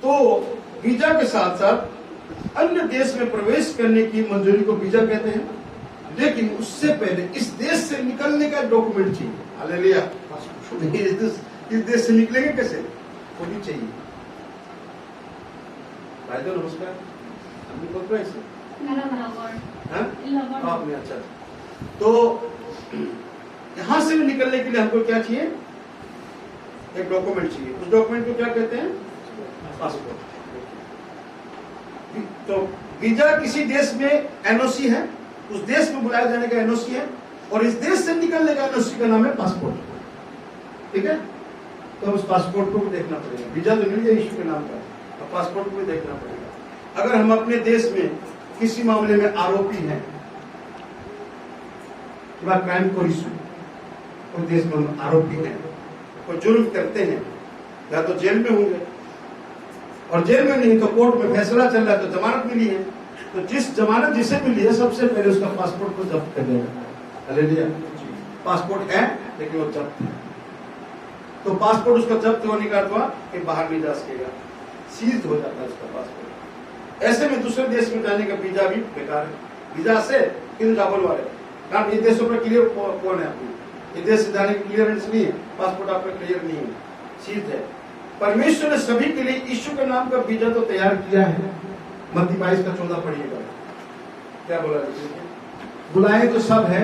तो वीजा के साथ साथ अन्य देश में प्रवेश करने की मंजूरी को वीजा कहते हैं, लेकिन उससे पहले इस देश से निकलने का डॉक्यूमेंट चाहिए। हालेलुया। इस देश से निकलेंगे कैसे, वो भी चाहिए। भाई तो नमस्कार, आपने अच्छा, तो यहां से निकलने के लिए हमको क्या चाहिए, एक डॉक्यूमेंट चाहिए। उस डॉक्यूमेंट को क्या कहते हैं, पासपोर्ट। तो वीजा किसी देश में एनओसी है, उस देश में बुलाए जाने का एनओसी है, और इस देश से निकलने का एनओसी का नाम है पासपोर्ट। ठीक है, तो उस पासपोर्ट को भी देखना पड़ेगा। वीजा तो मिल जाए यीशु के नाम का, तो पासपोर्ट को भी देखना पड़ेगा। अगर हम अपने देश में किसी मामले में आरोपी हैं, क्राइम को इशू, कोई देश में हम आरोपी हैं, कोई जुर्म करते हैं, या तो जेल में होंगे, और जेल में नहीं तो कोर्ट में फैसला चल रहा है तो जमानत मिली है, तो जिस जमानत जिसे मिली है सबसे पहले उसका पासपोर्ट को जब्त कर देगा। हालेलुया। पासपोर्ट है लेकिन वो जब्त है, तो पासपोर्ट उसका जब्त होने का अर्थ कि बाहर नहीं जा सकेगा, सीज हो जाता है उसका पासपोर्ट। ऐसे में दूसरे देश में जाने का वीजा भी बेकार है। वीजा से किन डबल वाले, कारण ये देशों पर क्लियर कौन है, आपको ये देश से जाने की क्लियरेंस नहीं है, पासपोर्ट आपका क्लियर नहीं है, सीज है। परमेश्वर ने सभी के लिए यीशु के नाम का वीजा तो तैयार किया है। मत्ती 22:14 पढ़िएगा, क्या बोला, बुलाए तो सब है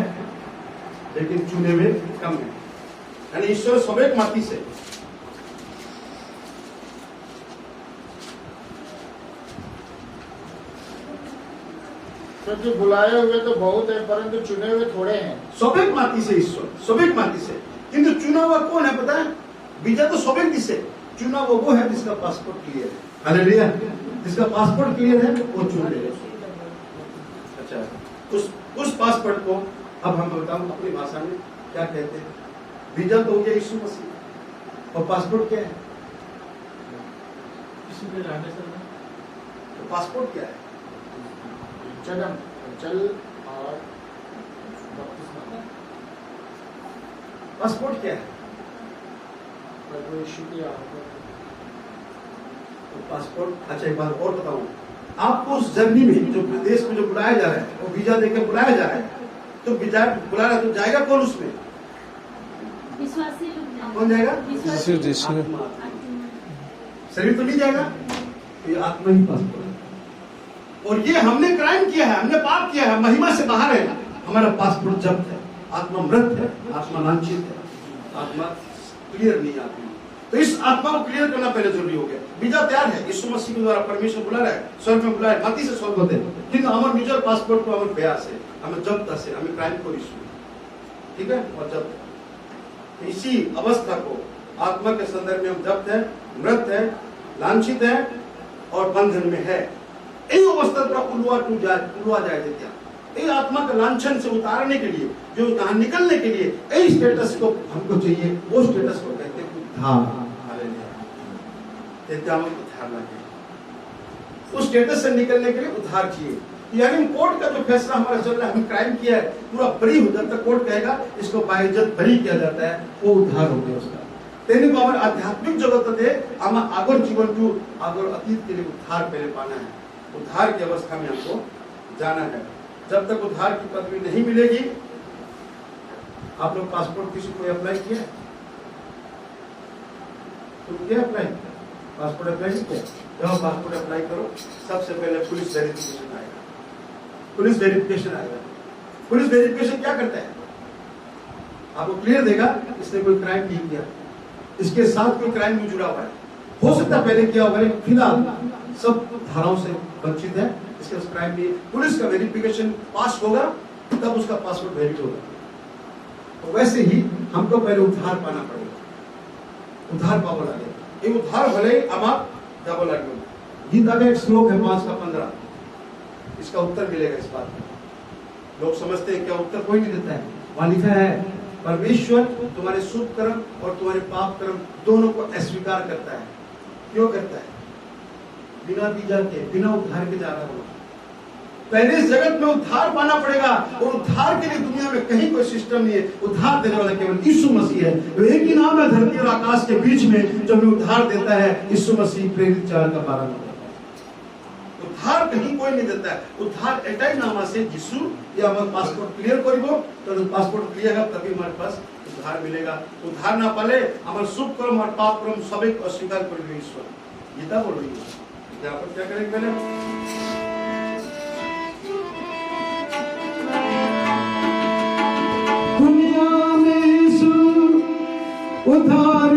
लेकिन चुने हुए कम है। यानी ईश्वर सवेक माटी से, क्योंकि बुलाए हुए तो बहुत है परंतु चुने हुए थोड़े हैं। सवेक माटी से ईश्वर, सवेक माटी से, किंतु चुना हुआ कौन है पता है, वीजा तो सवेक से, चुना वो है जिसका पासपोर्ट क्लियर है। हालेलुया। जिसका पासपोर्ट क्लियर है वो चुन ले। अच्छा, उस पासपोर्ट को अब हम बताऊं अपनी भाषा में क्या कहते हैं। वीजा तो हो गया यीशु मसीह, और पासपोर्ट क्या है, तो पासपोर्ट क्या है, जन्म, जल और पासपोर्ट क्या है, प्रभु यीशु की आज्ञा। तो पासपोर्ट। अच्छा, एक बात और बताऊं, आपको उस जर्नी में जो देश में जो बुलाया जा रहा है, वो वीजा देकर बुलाया जा रहा है, तो वीजा बुला रहा है तो जाएगा कौन उसमें, विश्वासी लोग, कौन जाएगा, शरीर तो नहीं जाएगा, तो ये आत्मा ही पासपोर्ट है। और ये हमने क्राइम किया है, हमने पाप किया है, महिमा से बाहर है, हमारा पासपोर्ट जब्त है, आत्मा मृत है, आत्मा लांछित है, आत्मा क्लियर नहीं आती। तो इस आत्मा को क्लियर करना पहले जरूरी हो गया। वीजा तैयार है, यीशु मसीह के द्वारा परमेश्वर बुला रहा है, स्वर्ग में बुला रहा है, माटी से स्वर्ग होते हैं, किंतु हमारे निजर पासपोर्ट को हमें प्रयास है, हमें जब्त से, हमें क्राइम को इशू, ठीक है, और जब्त। इसी अवस्था को आत्मा के संदर्भ में हम जब्त है, मृत है, लांछित है और बंधन में है। यही अवस्था पर उलवा जाए देते, यही आत्मा का लांछन से उतारने के लिए, जो यहाँ निकलने के लिए यही स्टेटस को हमको चाहिए, वो स्टेटस को कहते हैं उद्धार। उस स्टेटस से निकलने के लिए उद्धार चाहिए। यानी कोर्ट का जो फैसला हमारा चल रहा है, हम क्राइम किया है, पूरा बरी हो जाता है, कोर्ट कहेगा इसको बाइज्जत बरी किया जाता है, वो उद्धार हो गया उसका। तेने को हमारे आध्यात्मिक जगत थे, हम आगर जीवन टू आगर अतीत के लिए उद्धार पहले पाना है, उद्धार की अवस्था में हमको जाना है। जब तक उद्धार की पदवी नहीं मिलेगी, आप लोग पासपोर्ट किसी को अप्लाई किया, तुम क्या अप्लाई, पासपोर्ट अप्लाई नहीं किया, जब पासपोर्ट अप्लाई करो सबसे पहले पुलिस वेरिफिकेशन आएगा। पुलिस वेरिफिकेशन आएगा। पुलिस वेरिफिकेशन क्या करता है, आपको क्लियर देगा इसने कोई क्राइम नहीं किया, इसके साथ कोई क्राइम नहीं जुड़ा हुआ है, हो सकता है पहले किया होगा, फिलहाल सब धाराओं से वंचित है, इसके पास क्राइम नहीं। पुलिस का वेरिफिकेशन पास होगा तब उसका पासपोर्ट वैलिड होगा। तो वैसे ही हमको पहले उद्धार पाना पड़ेगा, उद्धार पावो लगे, ये उद्धार भले अब आप जाबो लगे। गीता का एक श्लोक है 5:15, इसका उत्तर मिलेगा इस बात में। लोग समझते हैं क्या उत्तर कोई नहीं देता है, वहां लिखा है परमेश्वर तुम्हारे शुभ कर्म और तुम्हारे पाप कर्म दोनों को अस्वीकार करता है। क्यों करता है, बिना वीजा के, बिना उद्धार के जा रहा हो, पहले इस जगत में उद्धार पाना पड़ेगा, और उद्धार के लिए दुनिया में कहीं कोई सिस्टम नहीं है। उद्धार देने वाला केवल यीशु मसीह है। वो एक ही नाम है धरती और आकाश के बीच में जो हमें उद्धार देता है, यीशु मसीह। प्रेरित 4:12 में उद्धार कहीं कोई नहीं देता है। उद्धार एटाई नामा से यीशु या हमारे पासपोर्ट क्लियर करिबो तो पासपोर्ट क्लियर है, तभी हमारे पास उद्धार मिलेगा। उद्धार ना पाले हमारे शुभ कर्म और पाप कर्म सभी को अस्वीकार कर दिए ईश्वर। गीता बोल रही है। यहाँ पर क्या करेंगे पहले? दुनिया में यीशु उद्धार